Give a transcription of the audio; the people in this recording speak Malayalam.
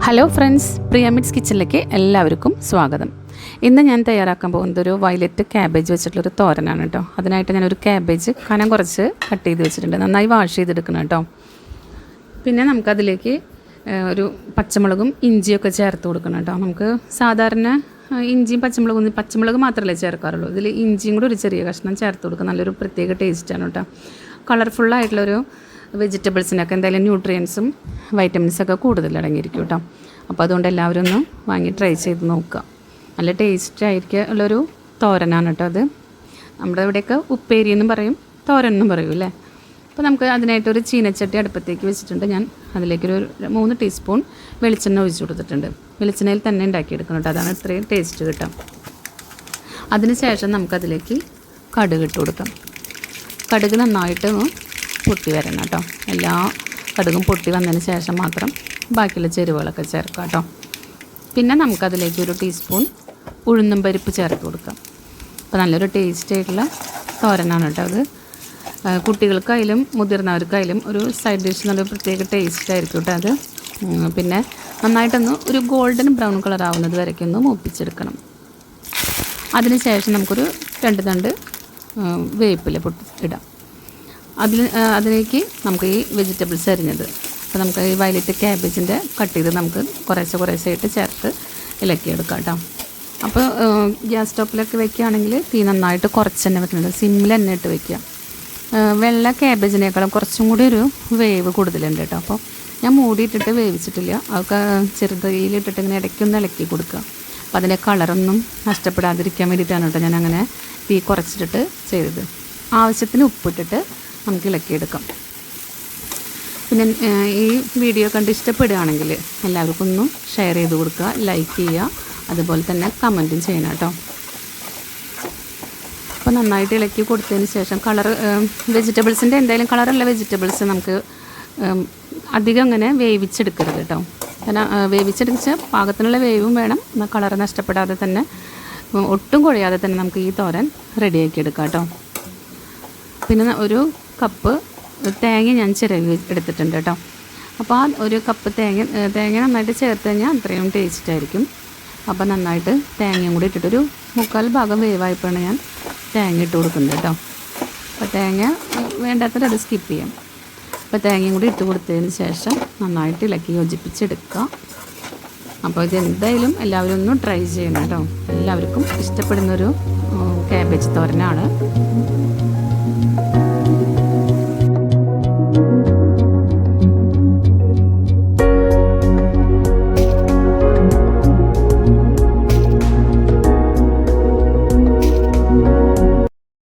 ഹലോ ഫ്രണ്ട്സ്, പ്രിയ മിറ്റ്സ് കിച്ചണിലേക്ക് എല്ലാവർക്കും സ്വാഗതം. ഇന്ന് ഞാൻ തയ്യാറാക്കാൻ പോകുന്നത് ഒരു വയലറ്റ് ക്യാബേജ് വെച്ചിട്ടുള്ളൊരു തോരനാണ് കേട്ടോ. അതിനായിട്ട് ഞാനൊരു ക്യാബേജ് കനം കുറച്ച് കട്ട് ചെയ്ത് വെച്ചിട്ടുണ്ട്. നന്നായി വാഷ് ചെയ്തെടുക്കണം കേട്ടോ. പിന്നെ നമുക്കതിലേക്ക് ഒരു പച്ചമുളകും ഇഞ്ചിയൊക്കെ ചേർത്ത് കൊടുക്കണം കേട്ടോ. നമുക്ക് സാധാരണ ഇഞ്ചിയും പച്ചമുളക് മാത്രമല്ലേ ചേർക്കാറുള്ളൂ. ഇതിൽ ഇഞ്ചിയും കൂടി ഒരു ചെറിയ കഷ്ണം ചേർത്ത് കൊടുക്കുക. നല്ലൊരു പ്രത്യേക ടേസ്റ്റാണ് കേട്ടോ. കളർഫുള്ളായിട്ടുള്ളൊരു വെജിറ്റബിൾസിനൊക്കെ എന്തായാലും ന്യൂട്രിയൻസും വൈറ്റമിൻസൊക്കെ കൂടുതൽ അടങ്ങിയിരിക്കും കേട്ടോ. അപ്പോൾ അതുകൊണ്ട് എല്ലാവരും ഒന്ന് വാങ്ങി ട്രൈ ചെയ്ത് നോക്കുക. നല്ല ടേസ്റ്റ് ആയിരിക്കും ഉള്ളൊരു തോരനാണ് കേട്ടോ അത്. നമ്മുടെ ഇവിടെയൊക്കെ ഉപ്പേരി എന്നും പറയും, തോരൻ എന്നും പറയും അല്ലേ. അപ്പോൾ നമുക്ക് അതിനായിട്ടൊരു ചീനച്ചട്ടി അടുപ്പത്തേക്ക് വെച്ചിട്ടുണ്ട്. ഞാൻ അതിലേക്കൊരു 3 ടീസ്പൂൺ വെളിച്ചെണ്ണ ഒഴിച്ച് കൊടുത്തിട്ടുണ്ട്. വെളിച്ചെണ്ണയിൽ തന്നെ ഉണ്ടാക്കിയെടുക്കണം കേട്ടോ. അതാണ് ഇത്രയും ടേസ്റ്റ് കിട്ടാം. അതിന് ശേഷം നമുക്കതിലേക്ക് കടുക് ഇട്ട് കൊടുക്കാം. കടുക് നന്നായിട്ട് പൊട്ടി വരണം കേട്ടോ. എല്ലാ കടുകും പൊട്ടി വന്നതിന് ശേഷം മാത്രം ബാക്കിയുള്ള ചേരുവകളൊക്കെ ചേർക്കാം കേട്ടോ. പിന്നെ നമുക്കതിലേക്ക് 1 ടീസ്പൂൺ ഉഴുന്നും പരിപ്പ് ചേർത്ത് കൊടുക്കാം. അപ്പോൾ നല്ലൊരു ടേസ്റ്റ് ആയിട്ടുള്ള തോരനാണ് കേട്ടോ അത്. കുട്ടികൾക്കായാലും മുതിർന്നവർക്കായാലും ഒരു സൈഡ് ഡിഷ് നല്ലൊരു പ്രത്യേക ടേസ്റ്റ് ആയിരിക്കും കേട്ടോ അത്. പിന്നെ നന്നായിട്ടൊന്ന് ഒരു ഗോൾഡൻ ബ്രൗൺ കളർ ആവുന്നത് വരയ്ക്ക് ഒന്ന് മൂപ്പിച്ചെടുക്കണം. അതിന് ശേഷം നമുക്കൊരു 2 തണ്ട് വേപ്പില ഇടാം. അതിലേക്ക് നമുക്ക് ഈ വെജിറ്റബിൾസ് അരിഞ്ഞത്, അപ്പോൾ നമുക്ക് ഈ വയലറ്റ് ക്യാബേജിൻ്റെ കട്ട് ചെയ്ത് നമുക്ക് കുറേശ്ശെ ആയിട്ട് ചേർത്ത് ഇളക്കിയെടുക്കാം കേട്ടോ. അപ്പോൾ ഗ്യാസ് സ്റ്റോപ്പിലൊക്കെ വെക്കുകയാണെങ്കിൽ തീ നന്നായിട്ട് കുറച്ച് തന്നെ വെക്കുന്നത്, സിമ്മിൽ തന്നെ ഇട്ട് വയ്ക്കുക. വെള്ള ക്യാബേജിനേക്കാളും കുറച്ചും കൂടി ഒരു വേവ് കൂടുതലുണ്ട് കേട്ടോ. അപ്പോൾ ഞാൻ മൂടിയിട്ടിട്ട് വേവിച്ചിട്ടില്ല. അതൊക്കെ ചെറുതീയിലിട്ടിട്ട് ഇങ്ങനെ ഇടയ്ക്കൊന്ന് ഇളക്കി കൊടുക്കുക. അപ്പോൾ അതിൻ്റെ കളറൊന്നും നഷ്ടപ്പെടാതിരിക്കാൻ വേണ്ടിയിട്ടാണ് കേട്ടോ ഞാൻ അങ്ങനെ തീ കുറച്ചിട്ടിട്ട് ചെയ്തത്. ആവശ്യത്തിന് ഉപ്പിട്ടിട്ട് നമുക്ക് ഇളക്കിയെടുക്കാം. പിന്നെ ഈ വീഡിയോ കണ്ട് ഇഷ്ടപ്പെടുകയാണെങ്കിൽ എല്ലാവർക്കും ഒന്ന് ഷെയർ ചെയ്ത് കൊടുക്കുക, ലൈക്ക് ചെയ്യുക, അതുപോലെ തന്നെ കമൻറ്റും ചെയ്യണം കേട്ടോ. അപ്പോൾ നന്നായിട്ട് ഇളക്കി കൊടുത്തതിന് ശേഷം വെജിറ്റബിൾസിൻ്റെ എന്തായാലും കളറുള്ള വെജിറ്റബിൾസ് നമുക്ക് അധികം അങ്ങനെ വേവിച്ചെടുക്കരുത് കേട്ടോ. കാരണം വേവിച്ചെടുച്ച പാകത്തിനുള്ള വേവും വേണം, എന്നാൽ കളറ് നഷ്ടപ്പെടാതെ തന്നെ ഒട്ടും കുഴയാതെ തന്നെ നമുക്ക് ഈ തോരൻ റെഡിയാക്കി എടുക്കാം കേട്ടോ. പിന്നെ 1 കപ്പ് തേങ്ങ ഞാൻ ചിരവി എടുത്തിട്ടുണ്ട് കേട്ടോ. അപ്പോൾ ആ 1 കപ്പ് തേങ്ങ നന്നായിട്ട് ചേർത്ത് കഴിഞ്ഞാൽ അത്രയും ടേസ്റ്റ് ആയിരിക്കും. അപ്പോൾ നന്നായിട്ട് തേങ്ങയും കൂടി ഇട്ടിട്ടൊരു 3/4 ഭാഗം വേവായപ്പോഴാണ് ഞാൻ തേങ്ങ ഇട്ട് കൊടുക്കുന്നത് കേട്ടോ. അപ്പോൾ തേങ്ങ വേണ്ടാത്തത് സ്കിപ്പ് ചെയ്യാം. അപ്പോൾ തേങ്ങയും കൂടി ഇട്ട് കൊടുത്തതിന് ശേഷം നന്നായിട്ട് ഇളക്കി യോജിപ്പിച്ചെടുക്കുക. അപ്പോൾ ഇതെന്തായാലും എല്ലാവരും ഒന്ന് ട്രൈ ചെയ്യണം കേട്ടോ. എല്ലാവർക്കും ഇഷ്ടപ്പെടുന്നൊരു ക്യാബേജ് തോരനാണ്.